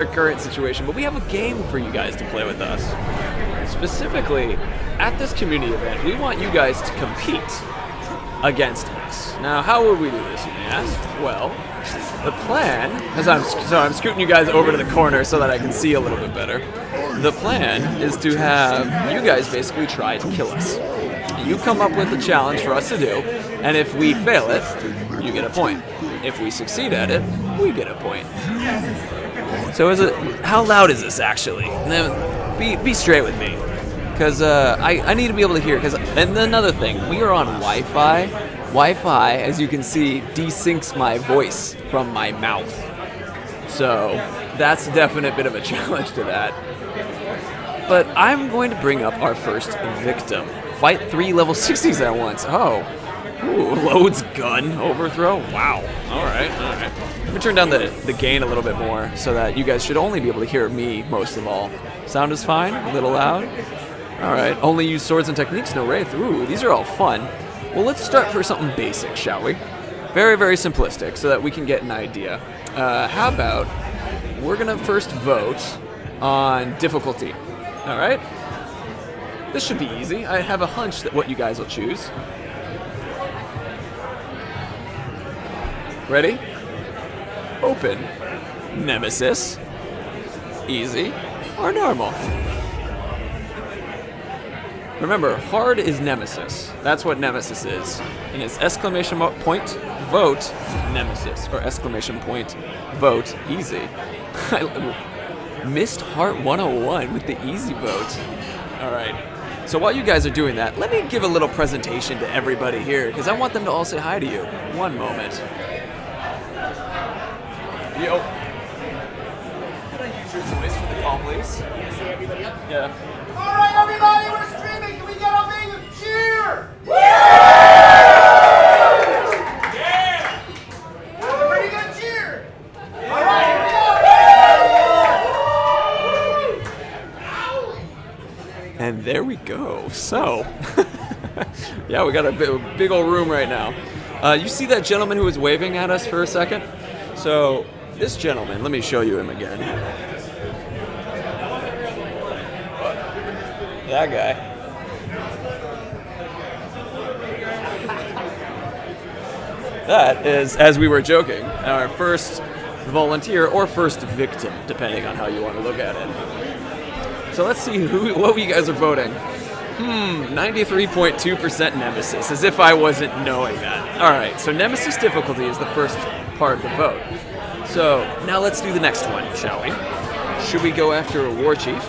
current situation, but we have a game for you guys to play with us. Specifically, at this community event, we want you guys to compete against us. Now, how would we do this, you may ask? Well, the plan, I'm scooting you guys over to the corner so that I can see a little bit better. The plan is to have you guys basically try to kill us. You come up with a challenge for us to do, and if we fail it, you get a point. If we succeed at it, we get a point. So how loud is this actually? Now, be straight with me, because I need to be able to hear. And another thing, we are on Wi-Fi. Wi-Fi, as you can see, desyncs my voice from my mouth. So that's a definite bit of a challenge to that. But I'm going to bring up our first victim. Fight 3 level 60s at once. Oh. Ooh, loads gun overthrow. Wow. All right. Let me turn down the gain a little bit more so that you guys should only be able to hear me most of all. Sound is fine. A little loud. All right. Only use swords and techniques. No wraith. Ooh, these are all fun. Well, let's start for something basic, shall we? Very, very simplistic so that we can get an idea. How about we're gonna first vote on difficulty. All right. This should be easy. I have a hunch that what you guys will choose. Ready? Open. Nemesis. Easy. Or normal. Remember, hard is Nemesis. That's what Nemesis is. And it's exclamation point, vote, Nemesis. Or exclamation point, vote, easy. Missed Heart 101 with the easy vote. Alright. So while you guys are doing that, let me give a little presentation to everybody here, because I want them to all say hi to you. One moment. Yo. Could I use your voice for the call, please? You see everybody up? Yeah. All right, everybody, we're streaming. Can we get a big cheer? Yeah! That's a pretty good cheer. All right, here we go. And there we go. So, yeah, we got a big old room right now. You see that gentleman who was waving at us for a second? So, this gentleman, let me show you him again. That guy. That is, as we were joking, our first volunteer or first victim, depending on how you want to look at it. So let's see what you guys are voting. 93.2% Nemesis, as if I wasn't knowing that. Alright, so Nemesis difficulty is the first part of the vote. So now let's do the next one, shall we? Should we go after a war chief?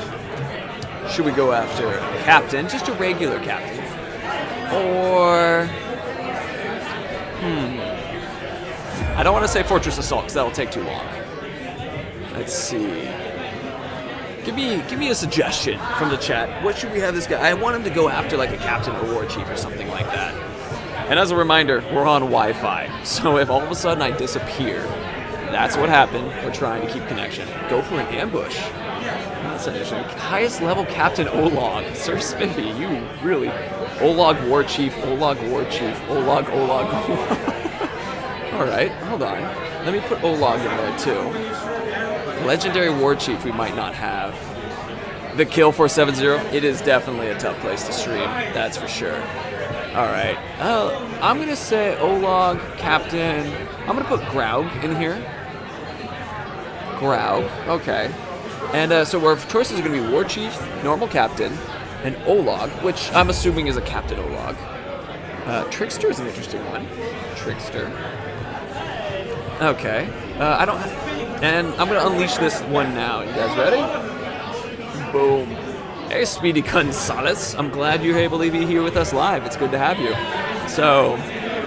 Should we go after a captain, just a regular captain? Or I don't want to say fortress assault because that'll take too long. Let's see. Give me a suggestion from the chat. What should we have this guy? I want him to go after like a captain or war chief or something like that. And as a reminder, we're on Wi-Fi, so if all of a sudden I disappear, that's what happened. We're trying to keep connection. Go for an ambush. That's interesting. Highest level Captain Olog. Sir Spiffy, you really... Olog War Chief, Olog War Chief, Olog. Alright, hold on. Let me put Olog in there too. Legendary War Chief we might not have. The Kill 470, it is definitely a tough place to stream. That's for sure. Alright, I'm gonna say Olog, Captain. I'm gonna put Graug in here. Graug, okay. And so our choices are gonna be War Chief, Normal Captain, and Olog, which I'm assuming is a Captain Olog. Trickster is an interesting one. Trickster. Okay, and I'm gonna unleash this one now. You guys ready? Boom. Hey, Speedy Gonzalez. I'm glad you're able to be here with us live. It's good to have you. So,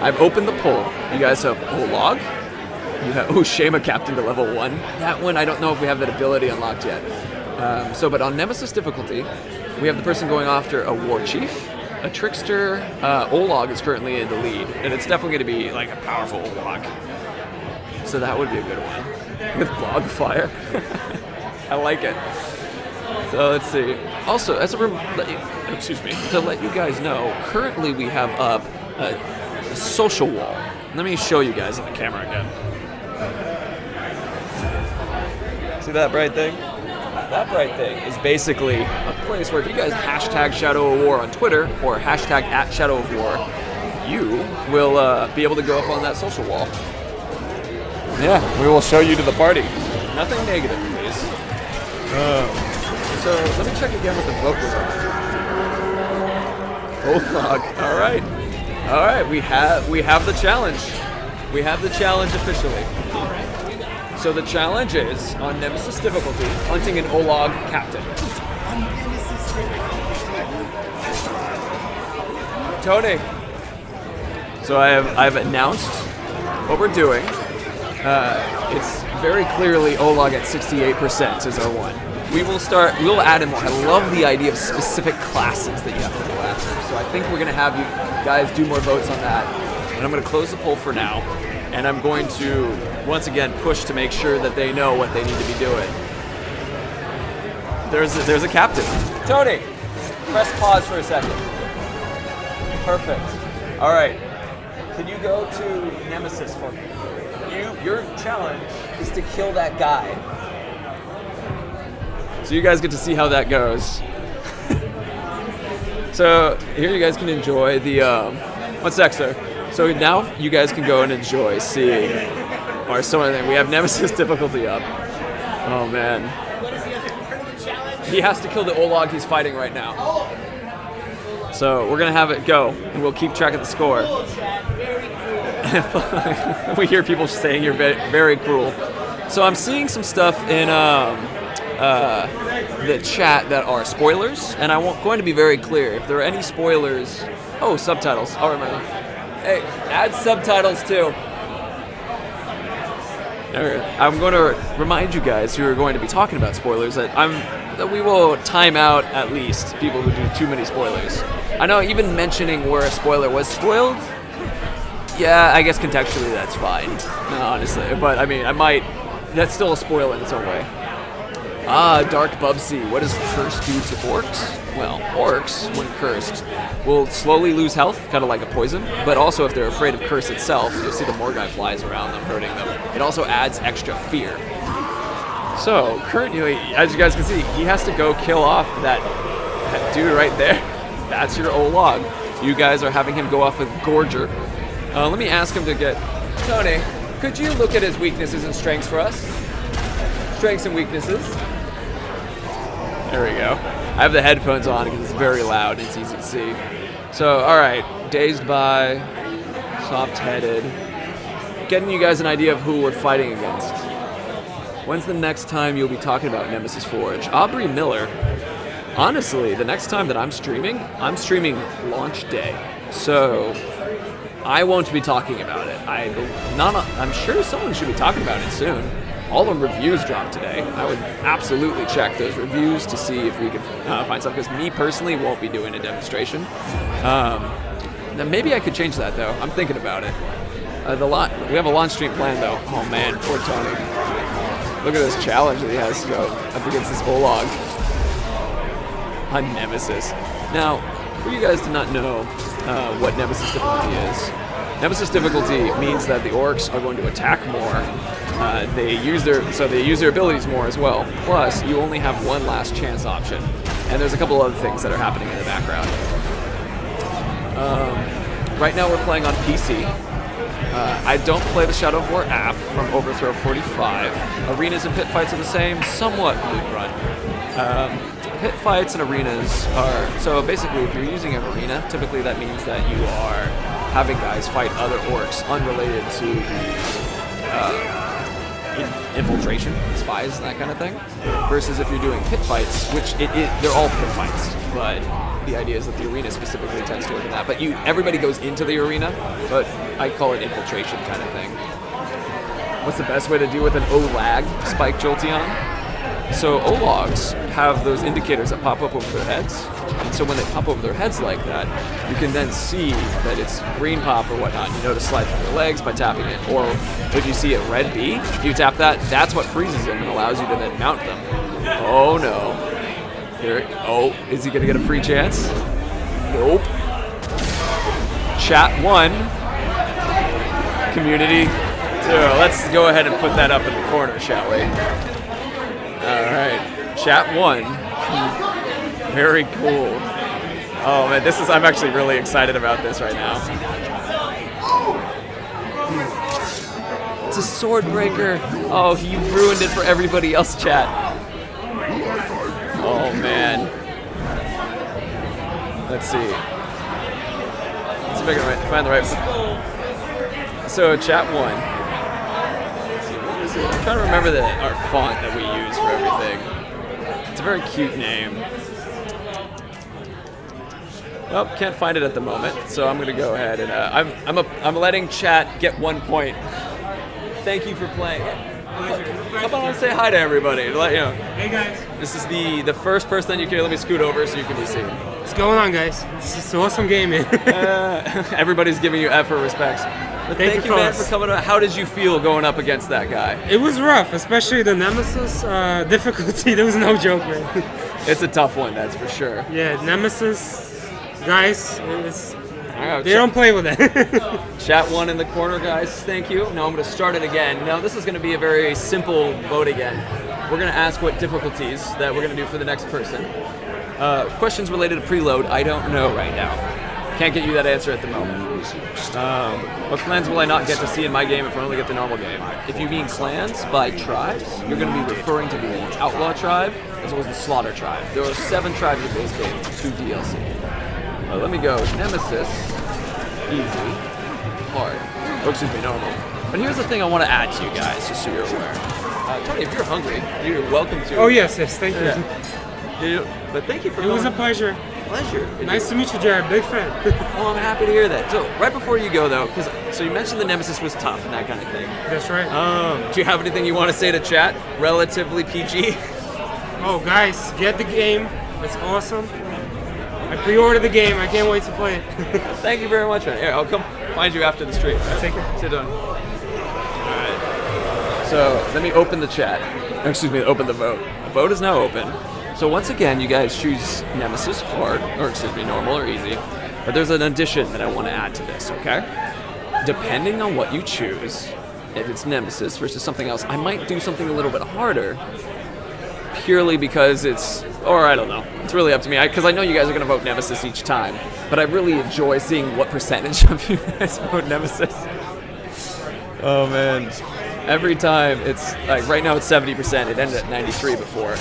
I've opened the poll. You guys have Olog. You have Shema Captain to level 1. That one, I don't know if we have that ability unlocked yet. But on Nemesis difficulty, we have the person going after a War Chief, a Trickster. Olog is currently in the lead, and it's definitely going to be like a powerful Olog. So that would be a good one. With Bogfire. I like it. So let's see. Also, as a to let you guys know, currently we have up a social wall. Let me show you guys on the camera again. See See that bright thing? That bright thing is basically a place where if you guys hashtag Shadow of War on Twitter or hashtag @Shadow of War, you will be able to go up on that social wall. Yeah, we will show you to the party. Nothing negative, please. So let me check again what the vote was on. Olog. All right. All right. We have the challenge. We have the challenge officially. So the challenge is on Nemesis difficulty, hunting an Olog captain. Tony. So I've announced what we're doing. It's very clearly Olog at 68% is our one. We'll add in more. I love the idea of specific classes that you have to go after. So I think we're gonna have you guys do more votes on that. And I'm gonna close the poll for now. And I'm going to, once again, push to make sure that they know what they need to be doing. There's a captain. Tony, press pause for a second. Perfect. All right. Can you go to Nemesis for me? Your challenge is to kill that guy. So you guys get to see how that goes. So here you guys can enjoy the, one sec, sir. So now you guys can go and enjoy seeing our something. We have Nemesis difficulty up. Oh man. What is the other part of the challenge? He has to kill the Olog he's fighting right now. So we're gonna have it go, and we'll keep track of the score. Cool, Chad. Very cool. We hear people saying you're very cruel. So I'm seeing some stuff in the chat that are spoilers, and I'm going to be very clear. If there are any spoilers, oh, subtitles. I'll remember. Hey, add subtitles too. I'm going to remind you guys who are going to be talking about spoilers that we will time out at least people who do too many spoilers. I know even mentioning where a spoiler was spoiled, yeah, I guess contextually that's fine, honestly. But I mean, that's still a spoiler in its own way. Ah, Dark Bubsy. What does curse do to orcs? Well, orcs, when cursed, will slowly lose health, kind of like a poison. But also, if they're afraid of curse itself, you'll see the Morgai flies around them, hurting them. It also adds extra fear. So, currently, as you guys can see, he has to go kill off that dude right there. That's your Olog. You guys are having him go off with Gorger. Let me ask him to get... Tony, could you look at his weaknesses and strengths for us? Strengths and weaknesses. There we go. I have the headphones on because it's very loud and it's easy to see. So, alright. Dazed by, soft-headed. Getting you guys an idea of who we're fighting against. When's the next time you'll be talking about Nemesis Forge? Aubrey Miller. Honestly, the next time that I'm streaming launch day. So, I won't be talking about it. I'm sure someone should be talking about it soon. All the reviews dropped today. I would absolutely check those reviews to see if we could find stuff, because me personally won't be doing a demonstration. Then maybe I could change that though. I'm thinking about it. We have a launch stream planned though. Oh man, poor Tony. Look at this challenge that he has to go up against this Olog on Nemesis. Now, for you guys to not know what Nemesis difficulty is, Nemesis difficulty means that the orcs are going to attack more. They use their abilities more as well. Plus, you only have one last chance option, and there's a couple other things that are happening in the background. Right now, we're playing on PC. I don't play the Shadow of War app from Overthrow 45. Arenas and pit fights are the same, somewhat loot run. Pit fights and arenas are so basically, if you're using an arena, typically that means that you are having guys fight other orcs unrelated to the infiltration, spies, that kind of thing. Versus if you're doing pit fights, which they're all pit fights, but the idea is that the arena specifically tends to look at that. But everybody goes into the arena, but I call it infiltration kind of thing. What's the best way to deal with an O-lag spike Jolteon? So Ologs have those indicators that pop up over their heads. And so when they pop over their heads like that, you can then see that it's green pop or whatnot. You know to slide through their legs by tapping it. Or if you see a red B, if you tap that, that's what freezes them and allows you to then mount them. Oh no. Is he gonna get a free chance? Nope. Chat 1. Community 2. Let's go ahead and put that up in the corner, shall we? chat 1. Very cool. Oh man, I'm actually really excited about this right now. It's a sword breaker. Oh, you ruined it for everybody else, chat. Oh man. Let's see. Let's see if I can find the right. So chat 1. I'm trying to remember our font that we use for everything. It's a very cute name. Well, can't find it at the moment, so I'm gonna go ahead and I'm letting chat get 1 point. Thank you for playing. How about I say hi to everybody? Hey guys. This is the first person that you can. Let me scoot over so you can be seen. What's going on, guys? It's an awesome game, man. Everybody's giving you effort, respects. But thank you, man, for coming on. How did you feel going up against that guy? It was rough, especially the Nemesis difficulty. There was no joke, man. It's a tough one, that's for sure. Yeah, Nemesis, guys, they don't play with it. Chat 1 in the corner, guys. Thank you. Now I'm going to start it again. Now this is going to be a very simple vote again. We're going to ask what difficulties that we're going to do for the next person. Questions related to preload, I don't know right now. Can't get you that answer at the moment. What clans will I not get to see in my game if I only get the normal game? If you mean clans by tribes, you're going to be referring to the Outlaw tribe as well as the Slaughter tribe. There are 7 tribes in base game, 2 DLC. Let me go. Nemesis, easy, hard. Oh, excuse me, normal. But here's the thing I want to add to you guys, just so you're aware. Tony, if you're hungry, you're welcome to. Oh yes, thank you. But thank you for. It was a pleasure. Nice to meet you, Jared. Big fan. Well, I'm happy to hear that. So, right before you go, though, so you mentioned the Nemesis was tough and that kind of thing. That's right. Do you have anything you want to say to chat? Relatively PG? Oh, guys, get the game. It's awesome. I pre-ordered the game. I can't wait to play it. Thank you very much, man. Here, I'll come find you after the stream. Take care. Sit down. All right. So, let me open the chat. Excuse me, open the vote. The vote is now open. So once again, you guys choose Nemesis, hard, or excuse me, normal or easy. But there's an addition that I want to add to this, okay? Depending on what you choose, if it's Nemesis versus something else, I might do something a little bit harder, purely because or I don't know. It's really up to me, because I know you guys are going to vote Nemesis each time, but I really enjoy seeing what percentage of you guys vote Nemesis. Oh, man. Every time, it's, like, right now it's 70%. It ended at 93 before.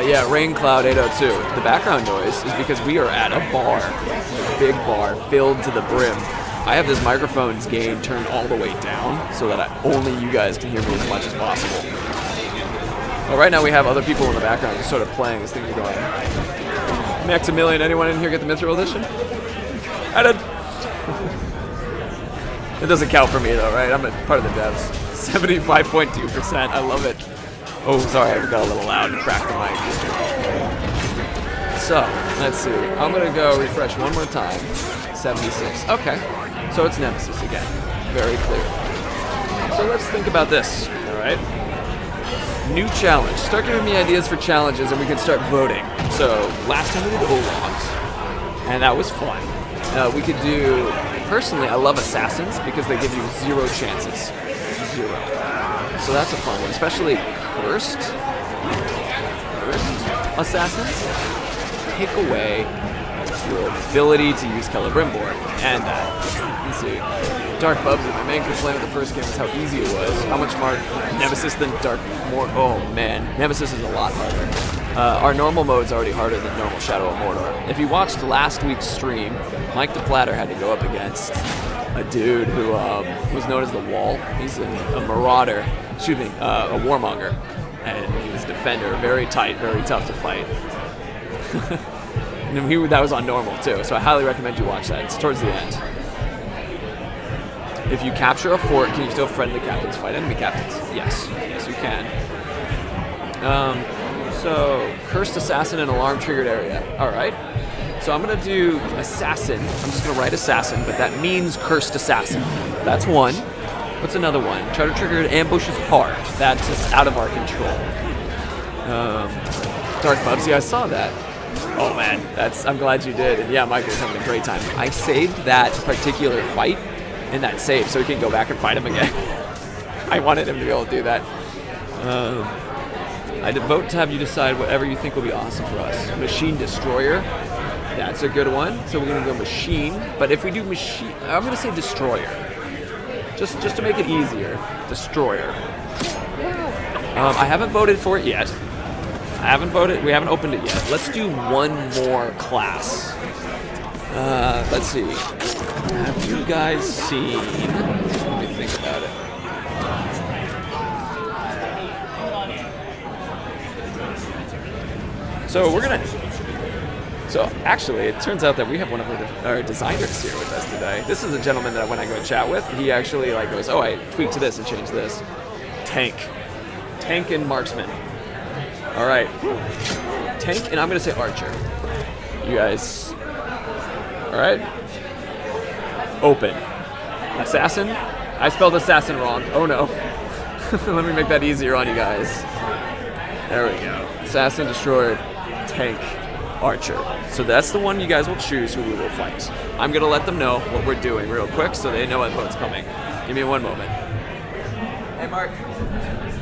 Yeah, Rain Cloud 802. The background noise is because we are at a bar, a big bar, filled to the brim. I have this microphone's gain turned all the way down so that only you guys can hear me as much as possible. Well, right now we have other people in the background just sort of playing. This thing is going. Maximilian, anyone in here get the Mithril edition? I did. It doesn't count for me though, right? I'm a part of the devs. 75.2%. I love it. Oh, sorry, I got a little loud and cracked the mic. So, let's see. I'm going to go refresh one more time. 76. Okay. So it's Nemesis again. Very clear. So let's think about this, all right? New challenge. Start giving me ideas for challenges and we can start voting. So, last time we did O-Logs, and that was fun. We could do, personally, I love Assassins because they give you 0 chances. 0. So that's a fun one, especially Cursed Assassins take away your ability to use Celebrimbor. And let's see, Dark Bubsy, my main complaint with the first game was how easy it was. How much more Nemesis than oh man, Nemesis is a lot harder. Our normal mode's already harder than normal Shadow of Mordor. If you watched last week's stream, Mike the Platter had to go up against a dude who was known as the Wall. He's a marauder, a warmonger, and he was a defender, very tight, very tough to fight. And that was on normal too, so I highly recommend you watch that. It's towards the end. If you capture a fort, can you still friendly captains fight enemy captains? Yes, you can. So, Cursed Assassin and Alarm Triggered Area. All right. So I'm gonna do Assassin. I'm just gonna write Assassin, but that means Cursed Assassin. That's one. What's another one? Charter Triggered Ambush is hard. That's just out of our control. Dark Bubsy, I saw that. Oh man, I'm glad you did. And yeah, Michael's having a great time. I saved that particular fight in that save so he can go back and fight him again. I wanted him to be able to do that. I vote to have you decide whatever you think will be awesome for us. Machine Destroyer. That's a good one. So we're gonna go machine. But if we do machine, I'm gonna say destroyer. Just to make it easier, destroyer. I haven't voted for it yet. I haven't voted. We haven't opened it yet. Let's do one more class. Let's see. Have you guys seen? Let me think about it. So we're gonna. So actually, it turns out that we have one of our designers here with us today. This is a gentleman that when I go chat with, he actually like goes, "Oh, I tweaked to this and changed this." Tank and marksman. All right, tank, and I'm gonna say archer. You guys, all right? Open. Assassin. I spelled assassin wrong. Oh no. Let me make that easier on you guys. There we go. Assassin, destroyer, tank, archer. So that's the one you guys will choose who we will fight. I'm gonna let them know what we're doing real quick so they know what vote's coming. Give me one moment. Hey Mark.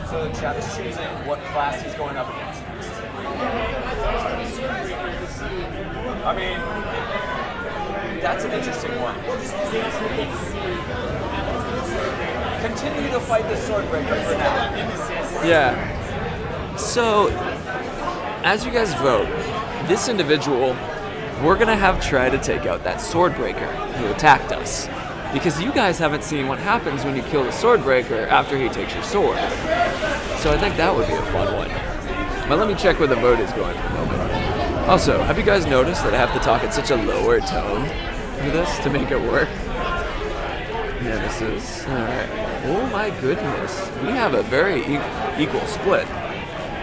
So the chat is choosing what class he's going up against. I mean, that's an interesting one. Continue to fight the Swordbreaker for now. Yeah. So, as you guys vote, this individual, we're going to have try to take out that Swordbreaker who attacked us. Because you guys haven't seen what happens when you kill the Swordbreaker after he takes your sword. So I think that would be a fun one. But let me check where the vote is going for a moment. Also, have you guys noticed that I have to talk at such a lower tone for this to make it work? Nemesis. Alright. Oh my goodness. We have a very equal split.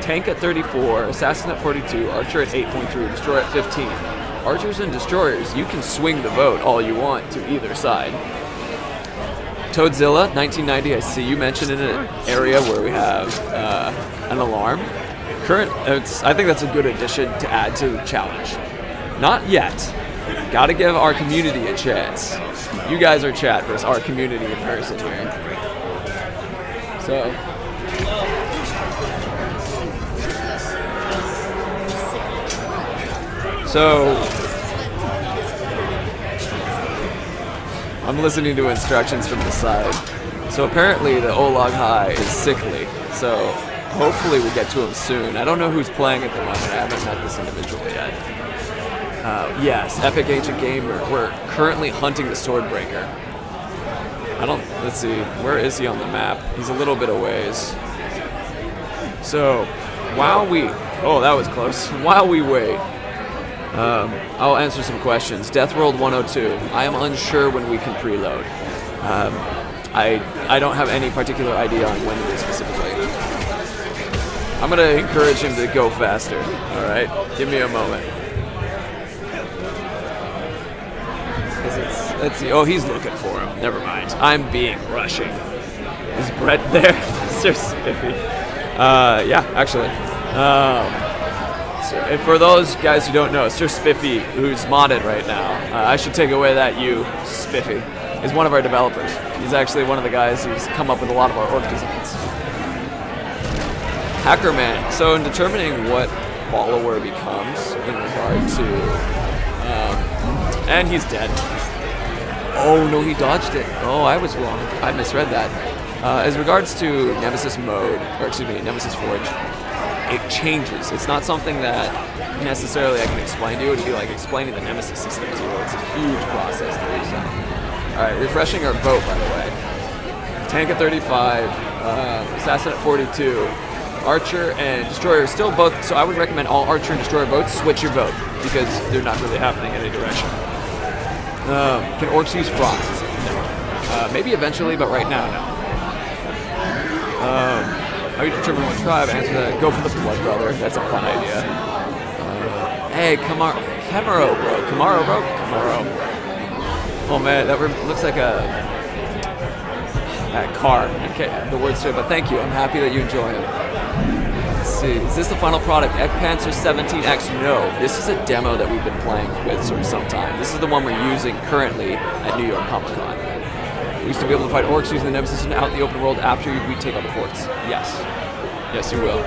Tank at 34, Assassin at 42, Archer at 8.3, Destroyer at 15. Archers and Destroyers, you can swing the vote all you want to either side. Toadzilla, 1990, I see you mentioned in an area where we have an alarm. I think that's a good addition to add to the challenge. Not yet. Gotta give our community a chance. You guys are chat versus our community in person here. So, I'm listening to instructions from the side. So apparently the Olog High is sickly. So hopefully we get to him soon. I don't know who's playing at the moment. I haven't met this individual yet. Yes, Epic Ancient Gamer. We're currently hunting the Swordbreaker. Let's see, where is he on the map? He's a little bit a ways. So, that was close. While we wait, I'll answer some questions. Death World 102. I am unsure when we can preload. I don't have any particular idea on when it is specifically. I'm gonna encourage him to go faster. All right, give me a moment. Let's see. Oh, he's looking for him. Never mind. I'm being rushing. Is Brett there? Sir Spiffy. Yeah, actually. And for those guys who don't know, Sir Spiffy, who's modded right now, I should take away that you, Spiffy, is one of our developers. He's actually one of the guys who's come up with a lot of our org designs. Hackerman. So in determining what follower becomes in regard to... and he's dead. Oh no, he dodged it. Oh, I was wrong. I misread that. As regards to Nemesis mode, or excuse me, Nemesis Forge, it changes. It's not something that necessarily I can explain to you. It'd be like explaining the Nemesis system to you. It's a huge process to do so. Alright, refreshing our vote, by the way. Tank at 35, Assassin at 42, Archer and Destroyer still both, so I would recommend all Archer and Destroyer votes switch your vote, because they're not really happening in any direction. Can Orcs use Frost? No. Maybe eventually, but right now, no. How you determine what tribe? Answer that. Go for the Blood Brother. That's a fun idea. Hey, Camaro, bro. Camaro, bro. Camaro. Oh man, that looks like a car. Okay, the words to it, but thank you. I'm happy that you enjoy it. Let's see. Is this the final product? Panzer 17X? No. This is a demo that we've been playing with for some time. This is the one we're using currently at New York Comic Con. We used to be able to fight orcs using the Nemesis and out in the open world after we take out the forts. Yes. Yes, you will.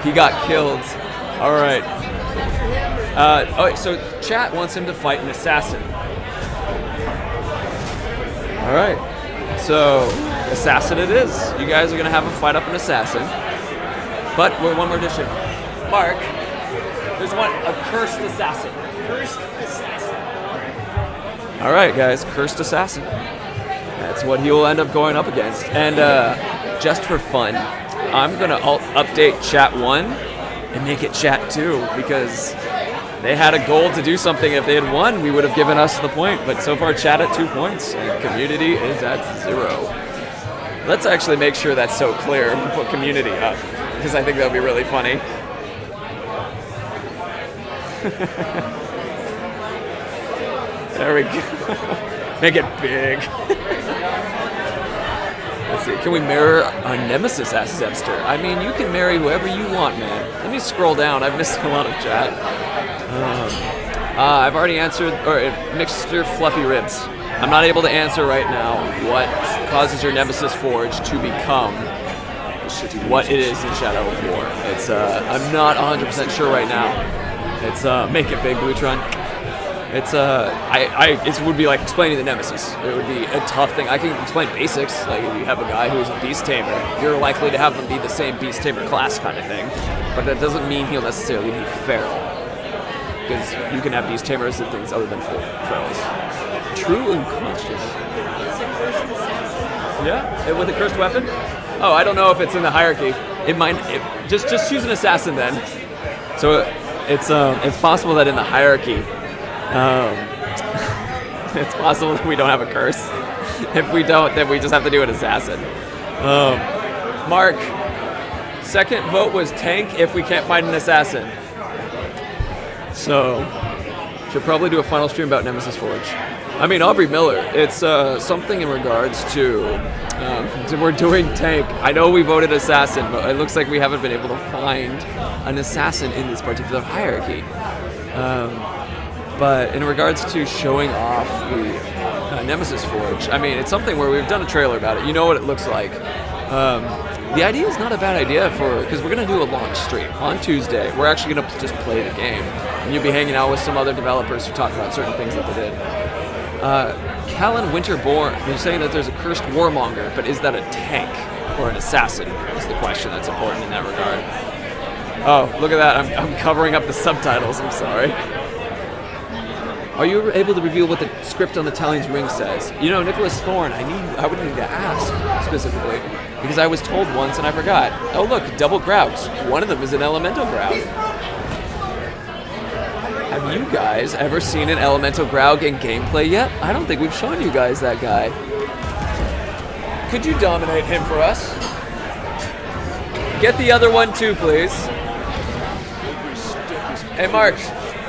He got killed. All right. So chat wants him to fight an assassin. All right. So assassin it is. You guys are gonna have a fight up an assassin. But we're one more addition. Mark, there's a cursed assassin. Cursed assassin. All right, guys, cursed assassin. That's what he will end up going up against. And just for fun, I'm gonna update chat 1 and make it chat 2 because they had a goal to do something. If they had won, we would have given us the point. But so far, chat at 2 points and community is at 0. Let's actually make sure that's so clear and put community up because I think that would be really funny. There we go. Make it big. Let's see. Can we mirror our nemesis? Asks Zepster. I mean, you can marry whoever you want, man. Let me scroll down. I've missed a lot of chat. I've already answered, or Mixture Fluffy Ribs. I'm not able to answer right now what causes your nemesis forge to become what it is in Shadow of War. It's I'm not 100% sure right now. It's make it big, Blutron. It's it would be like explaining the nemesis. It would be a tough thing. I can explain basics. Like if you have a guy who's a beast tamer, you're likely to have them be the same beast tamer class kind of thing. But that doesn't mean he'll necessarily be feral. Because you can have beast tamers and things other than ferals. True unconscious. Yeah, with a cursed weapon. Oh, I don't know if it's in the hierarchy. It might. Just choose an assassin then. So it's possible that in the hierarchy. It's possible that we don't have a curse. If we don't, then we just have to do an assassin. Mark, second vote was tank if we can't find an assassin. So, should probably do a final stream about Nemesis Forge. I mean, Aubrey Miller, it's something in regards to we're doing tank. I know we voted assassin, but it looks like we haven't been able to find an assassin in this particular hierarchy. But in regards to showing off the Nemesis Forge, I mean, it's something where we've done a trailer about it. You know what it looks like. The idea is not a bad idea because we're going to do a launch stream on Tuesday. We're actually going to just play the game. And you'll be hanging out with some other developers who talk about certain things that they did. Callan Winterborn, they're saying that there's a cursed warmonger, but is that a tank or an assassin is the question that's important in that regard. Oh, look at that. I'm covering up the subtitles. I'm sorry. Are you able to reveal what the script on the Talion's ring says? You know, Nicholas Thorne, I would need to ask specifically because I was told once and I forgot. Oh look, double Grouts. One of them is an elemental Grout. Have you guys ever seen an elemental Grout in gameplay yet? I don't think we've shown you guys that guy. Could you dominate him for us? Get the other one too, please. Hey Mark.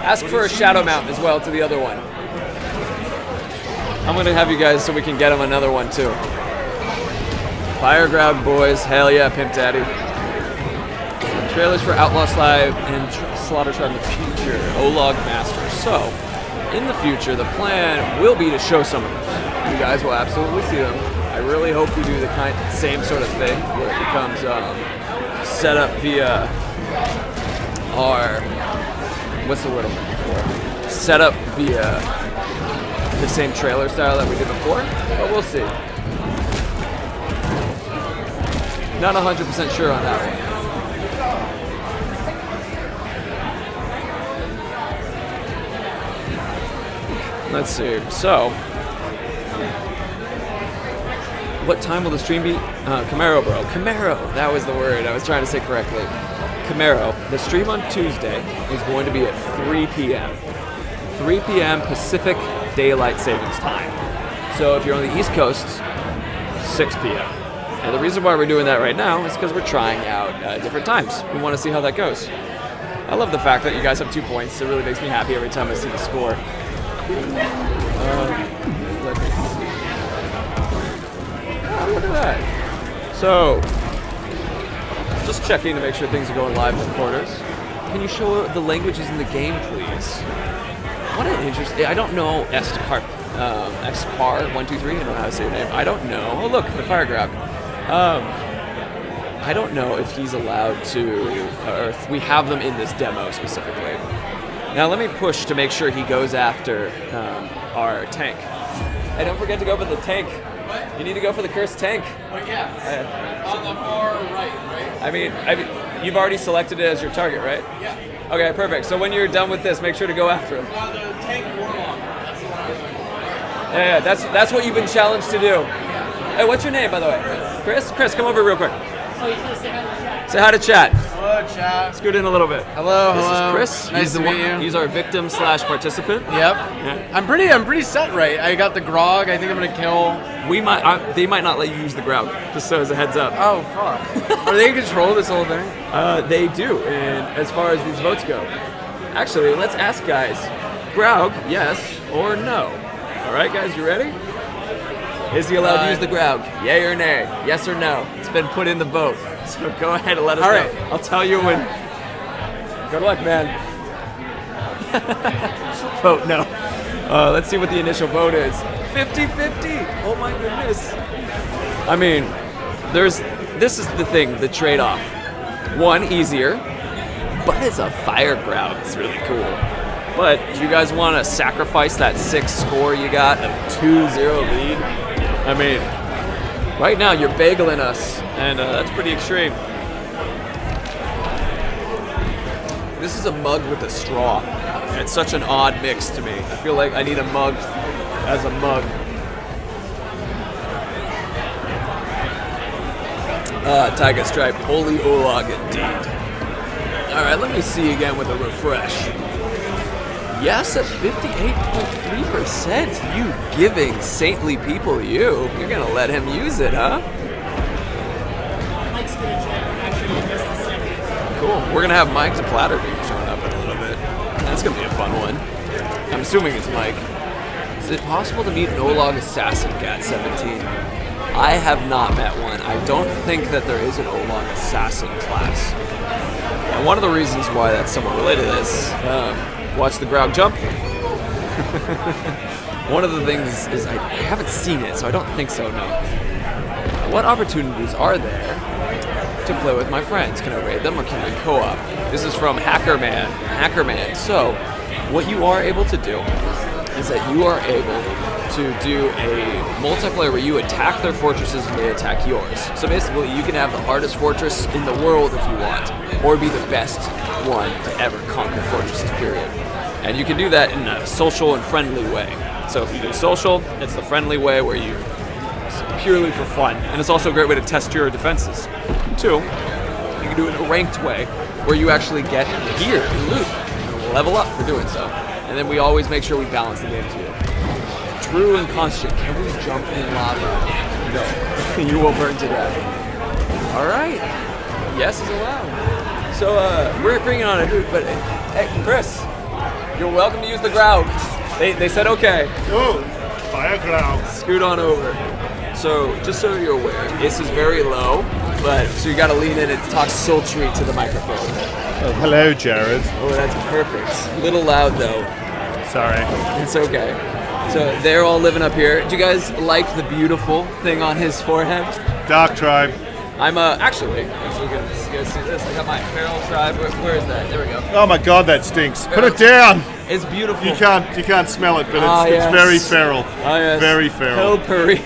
Ask for a shadow mount as well to the other one. I'm gonna have you guys so we can get him another one too. Fire Ground boys, hell yeah, Pimp Daddy. Trailers for Outlaw Slide and Slaughter Tribe in the future. Olog Master. So, in the future, the plan will be to show some of them. You guys will absolutely see them. I really hope we do the same sort of thing where it becomes set up via our. What's the word I'm looking for? Set up via the same trailer style that we did before, but we'll see. Not 100% sure on that one. Let's see. So, what time will the stream be? Camaro, bro. Camaro. That was the word I was trying to say correctly. Camaro, the stream on Tuesday is going to be at 3 p.m. 3 p.m. Pacific Daylight Savings Time. So if you're on the East Coast, 6 p.m. And the reason why we're doing that right now is because we're trying out different times. We want to see how that goes. I love the fact that you guys have 2 points. It really makes me happy every time I see the score. Let me see. Oh, look at that. So, just checking to make sure things are going live in the quarters. Can you show the languages in the game, please? What an interesting... I don't know Xcar123. I don't know how to say your name. I don't know. Oh, look, the fire grab. I don't know if he's allowed to, or if we have them in this demo specifically. Now let me push to make sure he goes after our tank. Hey, don't forget to go for the tank. You need to go for the cursed tank. But yeah, on the far right, right? I mean, you've already selected it as your target, right? Yeah. Okay, perfect. So when you're done with this, make sure to go after him. The tank warlock. That's the one I was looking for. Yeah, that's what you've been challenged to do. Hey, what's your name, by the way? Chris? Chris, come over real quick. Oh, you should say hi to chat. Say hi to chat. Hello, chat. Scoot in a little bit. Hello, This hello. is Chris. Nice He's to the meet one- you. He's our victim/participant. Yep. Yeah. I'm pretty set right. I got the grog. I think I'm gonna kill. They might not let you use the ground, just so as a heads up. Oh fuck. Are they in control of this whole thing? They do, and as far as these votes go. Actually, let's ask guys. Graug, yes or no? All right, guys, you ready? Is he allowed to use the Graug? Yay or nay? Yes or no? It's been put in the vote. So go ahead and let us All know. right. I'll tell you when. Good luck, man. Vote no. Let's see what the initial vote is. 50-50. Oh my goodness. I mean, this is the thing, the trade-off. One, easier, but it's a fire Graug. It's really cool. But do you guys want to sacrifice that 6 score you got of 2-0 lead? I mean, right now you're bageling us, and that's pretty extreme. This is a mug with a straw. And it's such an odd mix to me. I feel like I need a mug as a mug. Tiger Stripe, holy Olag indeed. Alright, let me see again with a refresh. Yes, at 58.3%. You giving saintly people you. You're gonna let him use it, huh? Mike's gonna check actually in just a second. Cool. We're gonna have Mike the Platter being showing up in a little bit. That's gonna be a fun one. I'm assuming it's Mike. Is it possible to meet an Olag Assassin Cat 17? I have not met one. I don't think that there is an Olag Assassin class. And one of the reasons why that's somewhat related to this, watch the Graug jump. One of the things is I haven't seen it, so I don't think so, no. What opportunities are there to play with my friends? Can I raid them or can we co-op? This is from Hackerman. So, what you are able to do is that you are able to do a multiplayer where you attack their fortresses and they attack yours. So basically, you can have the hardest fortress in the world if you want, or be the best one to ever conquer fortresses, period. And you can do that in a social and friendly way. So if you do social, it's the friendly way where you purely for fun, and it's also a great way to test your defenses. 2, you can do it in a ranked way where you actually get gear and loot and level up for doing so. And then we always make sure we balance the game too. True and constant. Can we jump in lava? No. You will burn to death. All right. Yes is allowed. So we're bringing on a dude, but hey, Chris, you're welcome to use the Graug. They said okay. Oh, fire Graug. Scoot on over. So, just so you're aware, this is very low, but so you gotta lean in and talk sultry to the microphone. Oh, hello, Jared. Oh, that's perfect. A little loud though. Sorry. It's okay. So they're all living up here. Do you guys like the beautiful thing on his forehead? Dark Tribe. I'm actually, let's look at this. You guys see this? I got my feral tribe. Where is that? There we go. Oh my God, that stinks. Put it down. It's beautiful. You can't smell it, but it's, Yes. it's very feral. Yes. Very feral. Potpourri.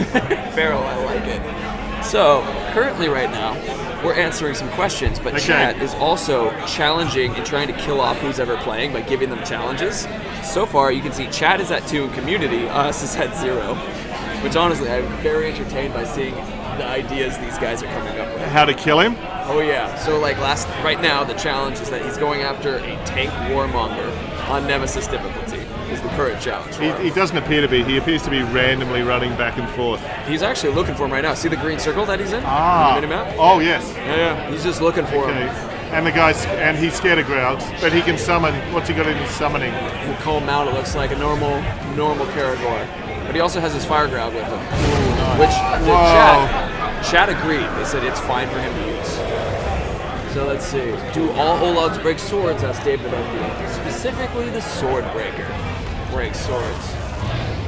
Feral, I like it. So, currently right now, we're answering some questions, but Okay. chat is also challenging and trying to kill off who's ever playing by giving them challenges. So far, you can see chat is at 2 and community, us is at 0. Which honestly, I'm very entertained by seeing the ideas these guys are coming up with. How to kill him? Oh yeah, so like right now, the challenge is that he's going after a tank warmonger on Nemesis difficulty, is the current challenge for him. He doesn't appear to be. He appears to be randomly running back and forth. He's actually looking for him right now. See the green circle that he's in? Ah. On the minimap? Oh yes. Yeah. He's just looking for Okay. him. And the guy's he's scared of Graugs, but he can summon. What's he got in his summoning? We'll call him out. It looks like a normal Karagor. But he also has his fire Graug with him. Which the Whoa. chat agreed. They said it's fine for him to use. So let's see. Do all Olags break swords? Asked David MD. Specifically the sword breaker. Breaks swords.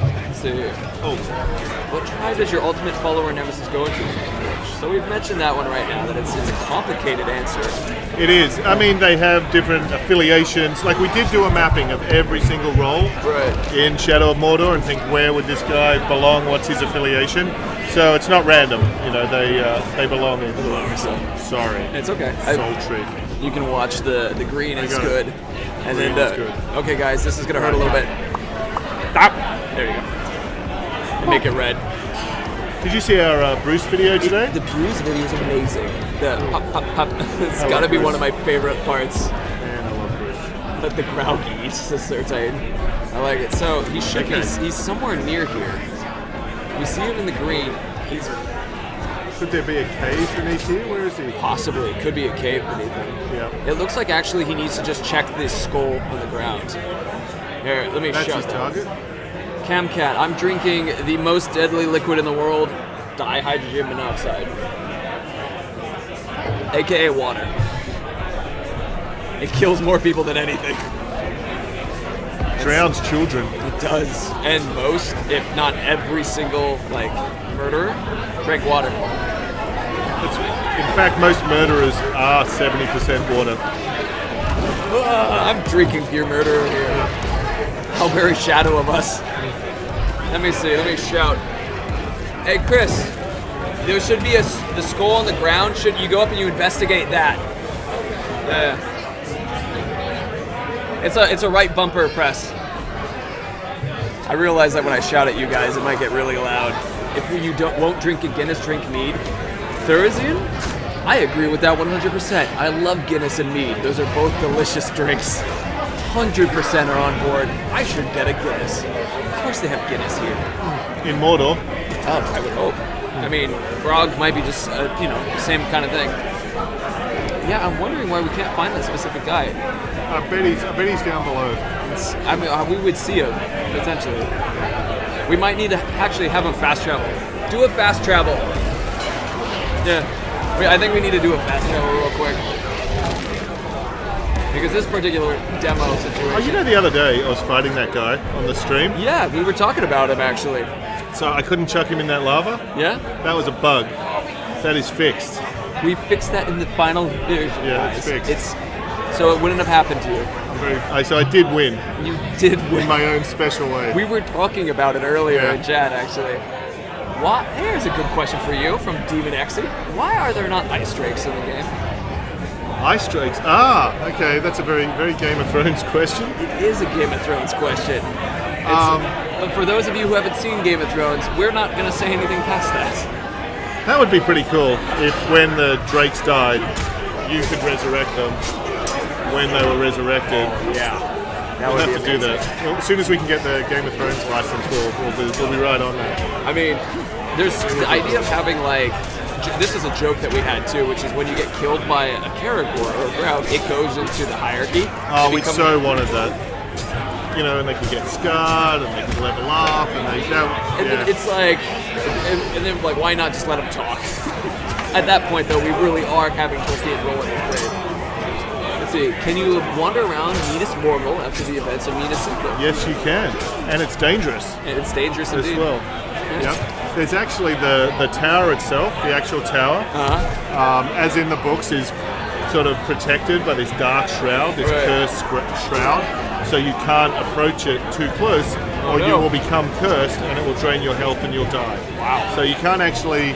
Let's see here. Oh, What tribe does your ultimate follower Nemesis go into? So we've mentioned that one right now, that it's a complicated answer. It is. I mean, they have different affiliations. Like, we did do a mapping of every single role Right. in Shadow of Mordor and think, where would this guy belong? What's his affiliation? So it's not random. You know, they belong in. Sorry. It's okay. Sultry. You can watch the green is got it. good. And Green then is good. okay guys, this is gonna hurt a little bit. Stop. There you go. And make it red. Did you see our Bruce video today? The Bruce video is amazing. The pop pop pop. It's I gotta love be Bruce. one of my favorite parts. Man, I love Bruce. That the ground eats the Sertane. I like it. So he's somewhere near here. We see him in the green. He's Could there be a cave beneath here? Where is he? possibly could be a cave beneath him. Yeah. It looks like actually he needs to just check this skull on the ground. Here, let me That's show his that. target? Camcat, I'm drinking the most deadly liquid in the world, dihydrogen monoxide, aka water. It kills more people than anything. Drowns children. It does, and most, if not every single murderer, drink water. In fact, most murderers are 70% water. I'm drinking your murderer here. How very shadow of us. Let me see. Let me shout. Hey, Chris. There should be the skull on the ground. Should you go up and you investigate that? It's a right bumper press. I realize that when I shout at you guys, it might get really loud. If you won't drink a Guinness, drink mead. Thurzian? I agree with that 100%. I love Guinness and mead. Those are both delicious drinks. 100% are on board. I should get a Guinness. Of course they have Guinness here. In Mordor, Oh, I would hope. I mean, grog might be just, same kind of thing. Yeah, I'm wondering why we can't find that specific guy. I bet he's down below. We would see him, potentially. We might need to actually have him fast travel. Do a fast travel. Yeah. I think we need to do a fast travel real quick. Because this particular demo situation... Oh, you know, the other day I was fighting that guy on the stream, Yeah, we were talking about him, actually. so I couldn't chuck him in that lava. Yeah? That was a bug. That is fixed. We fixed that in the final version. Yeah, it's guys. fixed. So it wouldn't have happened to you. So I did win You did in win. my own special way. We were talking about it earlier Yeah. in chat, actually. Here's a good question for you from Demon Exit. Why are there not ice drakes in the game? Ice strikes. Ah, okay. That's a very, very Game of Thrones question. It is a Game of Thrones question. But for those of you who haven't seen Game of Thrones, we're not going to say anything past that. That would be pretty cool if when the drakes died, you could resurrect them when they were resurrected. Yeah. That We'll would have be to do amazing. that. Well, as soon as we can get the Game of Thrones license, we'll be right on that. I mean, there's the idea of having this is a joke that we had too, which is when you get killed by a Caragor or a Ground, it goes into the hierarchy. Oh, to we become- so wanted that. You know, and they can get scarred, and they can level up, and they And then yeah. it's and then why not just let them talk? At that point, though, we really are having Tolkien roll in the grave. Let's see. Can you wander around Minas Morgul after the events of Minas Ithil? Yes, you can, and it's dangerous And it's dangerous as indeed. well. Yep. There's actually the tower itself, the actual tower, as in the books, is sort of protected by this dark shroud, this Right. cursed shroud. So you can't approach it too close, or you no. will become cursed, and it will drain your health, and you'll die. Wow. So you can't actually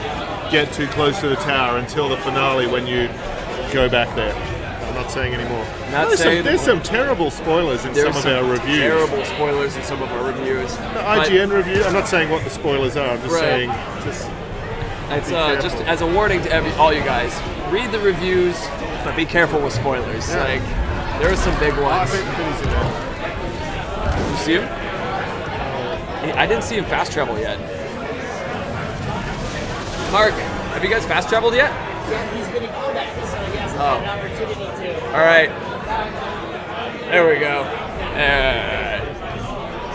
get too close to the tower until the finale when you go back there. I'm not saying anymore. Not there's saying there's some terrible spoilers in There's some of our reviews. terrible spoilers in some of our reviews. The IGN review. I'm not saying what the spoilers are. I'm just Right. saying. Just It's Be careful. just as a warning to all you guys. Read the reviews, but be careful with spoilers. Yeah. There are some big I ones. bet Vinny's in there. You see him? I didn't see him fast travel yet. Mark, have you guys fast traveled yet? Yeah, he's been in combat, so he hasn't had an opportunity to. All right. There we go.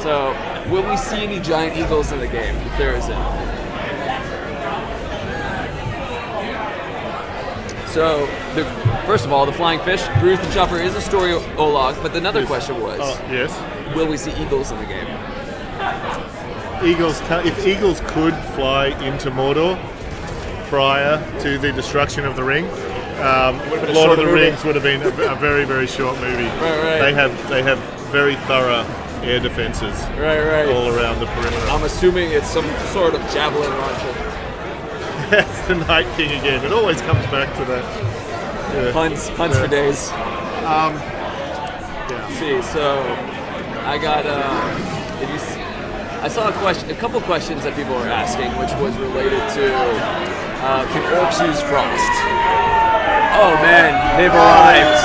So, will we see any giant eagles in the game? If there isn't. So, first of all, the flying fish, Bruce the Chopper is a story olog, but another question was, Yes. will we see eagles in the game? Eagles. If eagles could fly into Mordor, prior to the destruction of the ring. been a Lord of shorter the movie. Rings would have been a very, very short movie. Right. They have very thorough air defenses Right. all around the perimeter. I'm assuming it's some sort of javelin launcher. That's the Night King again. It always comes back to that. Yeah. Puns for days. Yeah. See, so I got. I saw a couple questions that people were asking, which was related to can orcs use frost? Oh man, they've arrived.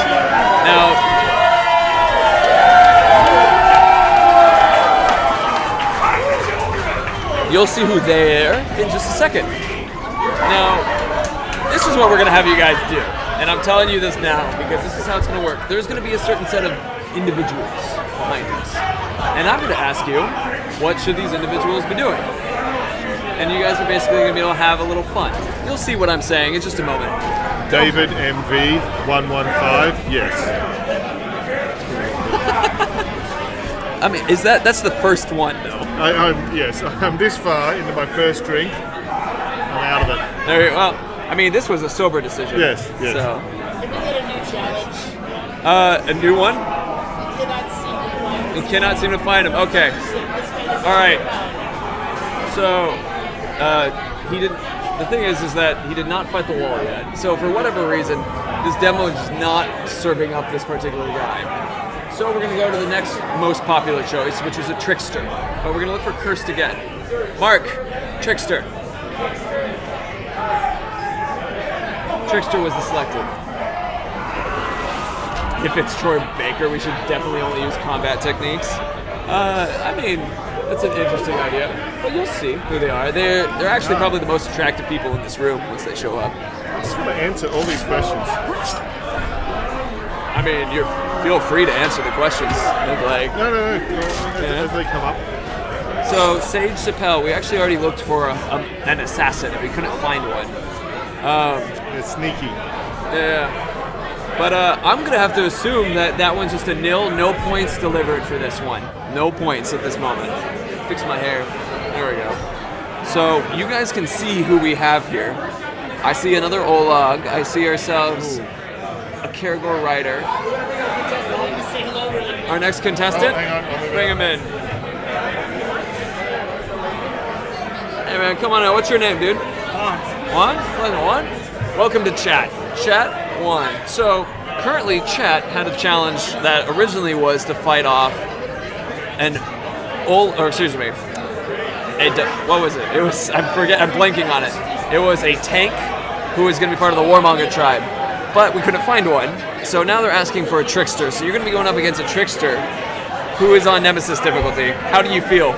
Now, you'll see who they are in just a second. Now, this is what we're gonna have you guys do, and I'm telling you this now because this is how it's gonna work. There's gonna be a certain set of individuals behind us, and I'm gonna ask you, what should these individuals be doing? And you guys are basically gonna be able to have a little fun. You'll see what I'm saying in just a moment. David MV 115. Yes. I mean, that's the first one though? I'm this far into my first drink. I'm out of it. Well, I mean, this was a sober decision. Yes. So, Can we get a new challenge? a new one? We cannot seem to find You cannot seem to find him. Okay. All right. So, he did. The thing is that he did not fight the wall yet. So for whatever reason, this demo is not serving up this particular guy. So we're gonna go to the next most popular choice, which is a trickster. But we're gonna look for cursed again. Mark, trickster. Trickster was the selected. If it's Troy Baker, we should definitely only use combat techniques. I mean, that's an interesting idea, but you'll see who they are. They're actually probably the most attractive people in this room once they show up. I just want to answer all these questions. I mean, feel free to answer the questions. Like, No. As they come up. so Sage Chappelle, we actually already looked for an assassin, and we couldn't find one. They're sneaky. Yeah. But I'm gonna have to assume that one's just a nil, no points delivered for this one. No points at this moment. Fix my hair. There we go. So you guys can see who we have here. I see another Olag. I see ourselves a Karagor rider. Our next contestant. Oh, hang on. Bring him in. Hey man, come on out. What's your name, dude? Juan? Juan? Welcome to chat. Chat 1. So currently chat had a challenge that originally was to fight off what was it? It was I'm blanking on it. It was a tank who was gonna be part of the Warmonger tribe. But we couldn't find one. So now they're asking for a trickster. So you're gonna be going up against a trickster who is on Nemesis difficulty. How do you feel?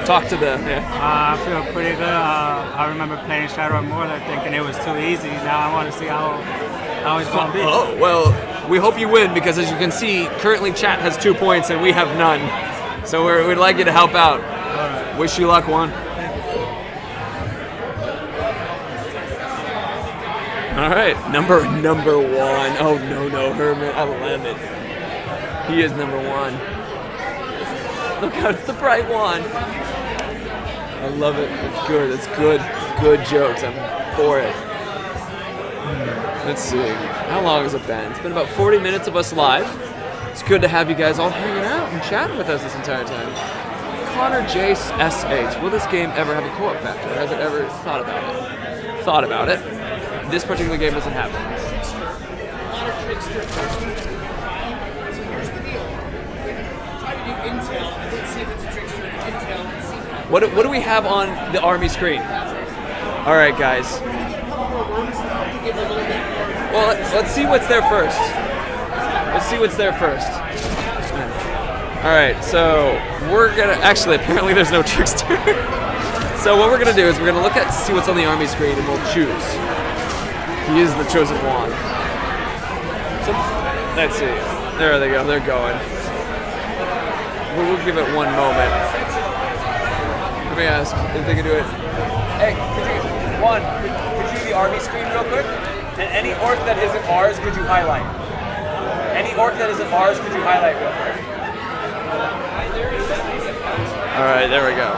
Talk to them, yeah. I feel pretty good. I remember playing Shadow of Mordor thinking it was too easy. Now I want to see how it's going to be. Oh, well, we hope you win because as you can see, currently chat has 2 points and we have none. So we'd like you to help out. Alright. Wish you luck, Juan. All right, number 1. Oh, no, Hermit. I love it. He is number 1. Look out, it's the bright one. I love it. It's good. It's good. Good jokes. I'm for it. Let's see. How long has it been? It's been about 40 minutes of us live. It's good to have you guys all hanging out and chatting with us this entire time. Connor Jace SH. Will this game ever have a co-op factor? Has it ever thought about it? This particular game doesn't have one. What do we have on the army screen? All right, guys. Well, let's see what's there first. All right, so we're gonna apparently there's no trickster. So what we're gonna do is we're gonna look at see what's on the army screen and we'll choose. He is the chosen one. So let's see. There they go. They're going. We'll give it one moment. Let me ask if they can do it. Hey, could you do the army screen real quick? And any orc that isn't ours, could you highlight? Any orc that isn't ours, could you highlight real quick? All right, there we go.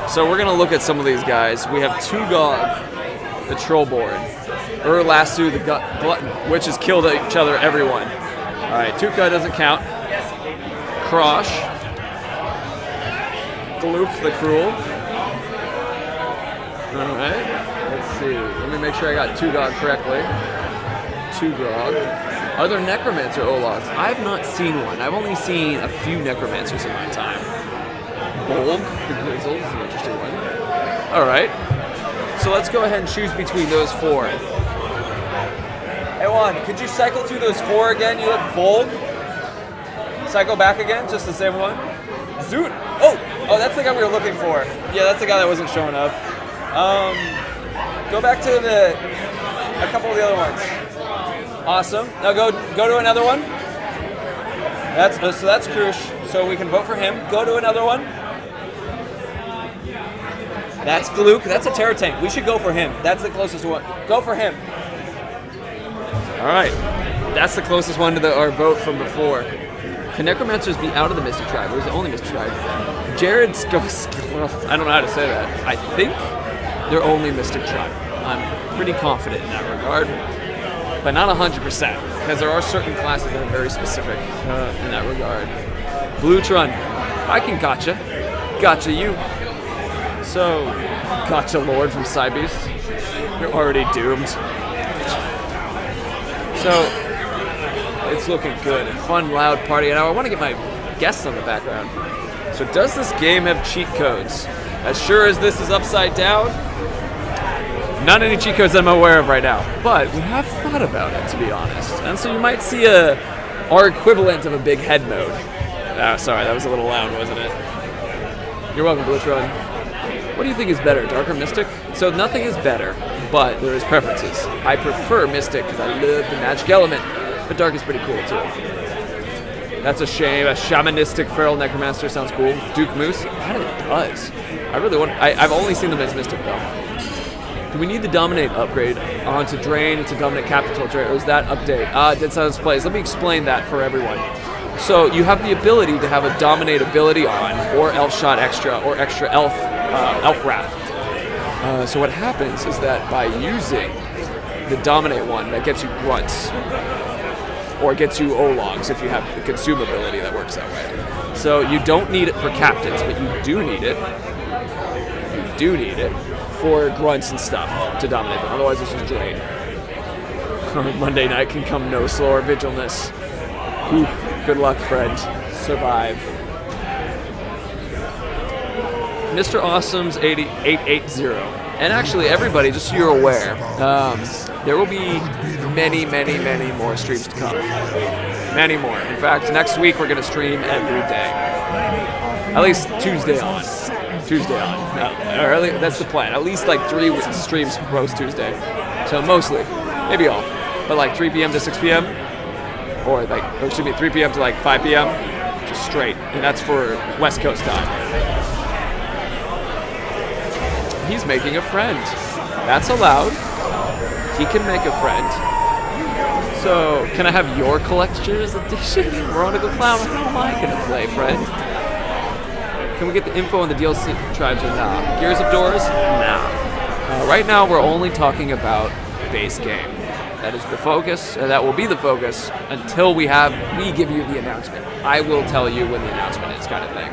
So we're gonna look at some of these guys. We have Tugog, the Trollborn, Lasso, the Glutton, which has killed each other, everyone. All right, Tuka doesn't count. Krosh, Gloop, the Cruel. All right, let's see. Let me make sure I got Tugog correctly. Tugog. Are there Necromancer Ologs? I've not seen one. I've only seen a few Necromancers in my time. Bolg, the Grizzle, is an interesting one. All right. So let's go ahead and choose between those 4. Hey Juan, could you cycle through those 4 again? You look Bolg. Cycle back again, just the same one. Zoot. Oh, that's the guy we were looking for. Yeah, that's the guy that wasn't showing up. Go back to a couple of the other ones. Awesome. Now go to another one. That's Krush. So we can vote for him. Go to another one. That's Glook. That's a Terror Tank. We should go for him. That's the closest one. Go for him. All right. That's the closest one to our vote from before. Can Necromancers be out of the Mystic Tribe? Or is it only Mystic Tribe? Jared's I don't know how to say that. I think they're only Mystic Tribe. I'm pretty confident in that regard. But not 100%, because there are certain classes that are very specific in that regard. Bluetron, I can gotcha you. So, gotcha Lord from Cybeast. You're already doomed. So, it's looking good. Fun, loud party. And I want to get my guests on the background. So, does this game have cheat codes? As sure as this is upside down, not any cheat codes that I'm aware of right now, but we have thought about it, to be honest. And so you might see our equivalent of a big head mode. Sorry, that was a little loud, wasn't it? You're welcome, Blitron. What do you think is better, Dark or Mystic? So nothing is better, but there is preferences. I prefer Mystic because I love the magic element, but Dark is pretty cool too. That's a shame. A shamanistic feral necromancer sounds cool. Duke Moose, that it does. I really want. I've only seen them as Mystic though. Do we need the Dominate upgrade onto Drain to Dominate Captain Torture? Or is that update? Dead Silence Plays. Let me explain that for everyone. So you have the ability to have a Dominate ability on, or Elf Shot Extra, or Extra Elf Wrath. So what happens is that by using the Dominate one, that gets you Grunts, or gets you Ologs if you have the Consume ability that works that way. So you don't need it for Captains, but you do need it. You do need it for Grunts and stuff to dominate them. Otherwise, it's just Drain. Monday night can come no slower vigilness. Ooh, good luck, friend. Survive. Mr. Awesome's 880. And actually, everybody, just so you're aware, there will be many, many, many more streams to come. Many more. In fact, next week we're going to stream every day. At least Tuesday on. That's the plan. At least like 3 streams post Tuesday. So mostly, maybe all, but like 3 p.m. to 6 p.m. or 3 p.m. to like 5 p.m. just straight, and that's for West Coast time. He's making a friend. That's allowed. He can make a friend. So, can I have your collector's edition? Veronica Clown, how am I gonna play, friend? Can we get the info on the DLC tribes or nah? Gears of Doors? Nah. Right now, we're only talking about base game. That is the focus, and that will be the focus until we give you the announcement. I will tell you when the announcement is, kind of thing.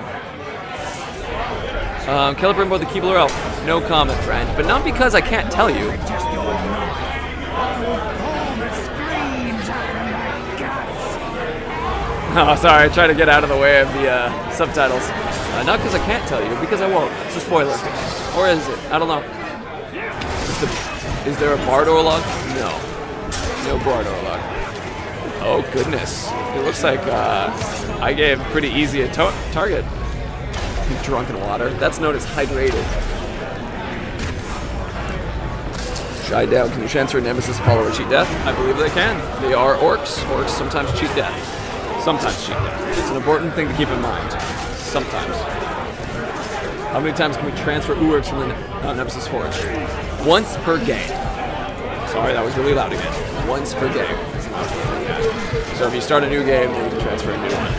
Caleb Rimbo, the Keebler Elf. No comment, friend. But not because I can't tell you. Oh, sorry, I tried to get out of the way of the subtitles. Not because I can't tell you, because I won't. It's a spoiler. Or is it? I don't know. Is there a Bard Orlog? No. No Bard Orlog. Oh, goodness. It looks like I gave pretty easy a target. Drunken water. That's known as hydrated. Shy down. Can you transfer Nemesis follower cheat death? I believe they can. They are orcs. Orcs sometimes cheat death. Sometimes cheat death. It's an important thing to keep in mind. Sometimes. How many times can we transfer orcs from the Nemesis Forge? Once per game. Sorry, that was really loud again. Once per game. So if you start a new game, then you can transfer a new one.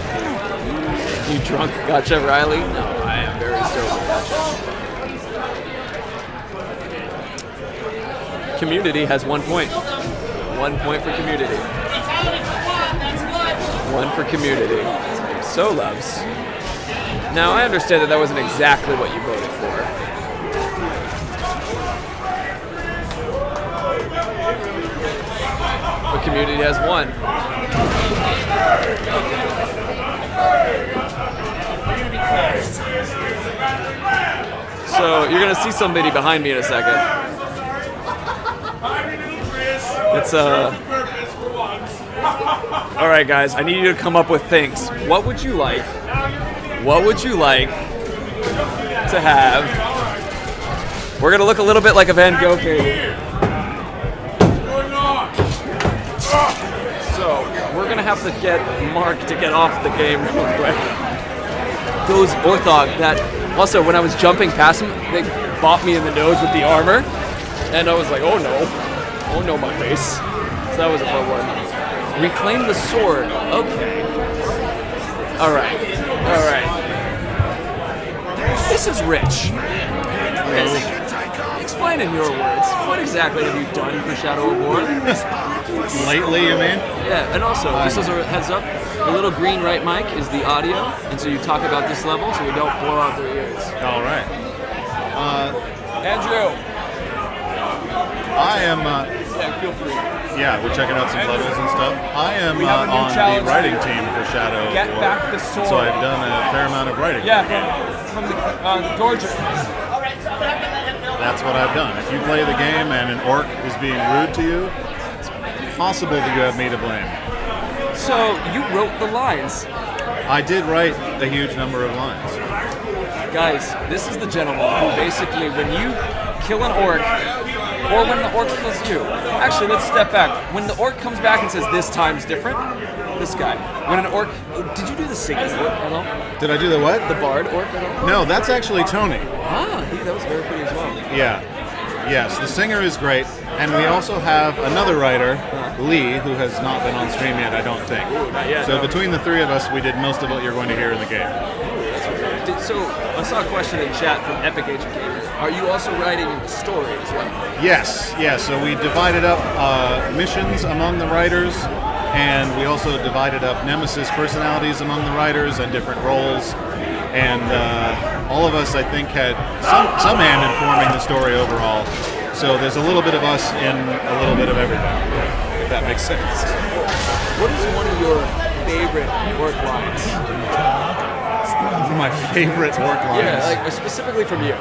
You drunk, gotcha, Riley? No, I am very sober, gotcha. community has 1 point. 1 point for community. One for community. So loves. Now I understand that wasn't exactly what you voted for. But community has 1. So you're gonna see somebody behind me in a second. It's all right, guys. I need you to come up with things. What would you like? What would you like to have? We're gonna look a little bit like a Van Gogh painting. So we're gonna have to get Mark to get off the game real quick. Those Orthog that also when I was jumping past them, they bopped me in the nose with the armor, and I was like, oh no, my face. So that was a fun one. Reclaim the sword. Okay. All right. This is rich. Explain in your words. What exactly have you done for Shadow of War? Lately, you mean? Yeah, and also, just as a heads up, the little green right mic is the audio, and so you talk about this level so we don't blow out their ears. All right. Andrew. I am. Yeah, feel free. Yeah, we're checking out some levels and stuff. I am We have a new on the challenge. writing team for Shadow of Get War. back the sword. So I've done a fair amount of writing. Yeah, from the Georgia. That's what I've done. If you play the game and an orc is being rude to you, it's possible that you have me to blame. So you wrote the lines. I did write a huge number of lines. Guys, this is the gentleman who basically, when you kill an orc, or when the orc kills you. Actually, let's step back. When the orc comes back and says, this time's different, this guy. When an orc... Did you do the singing orc at all? Did I do the what? The bard orc at all? No, that's actually Tony. Ah, that was very pretty as well. Yeah. Yes, the singer is great. And we also have another writer, Lee, who has not been on stream yet, I don't think. Not yet, So no. between the three of us, we did most of what you're going to hear in the game. So, I saw a question in chat from Epic Agent Gamer. Are you also writing the story as well? Yes. So we divided up missions among the writers, and we also divided up Nemesis personalities among the writers and different roles. And all of us, I think, had some hand in forming the story overall. So there's a little bit of us in a little bit of everything, if that makes sense. What is one of your favorite orc lines? One of my favorite orc lines. Yeah, like specifically from you.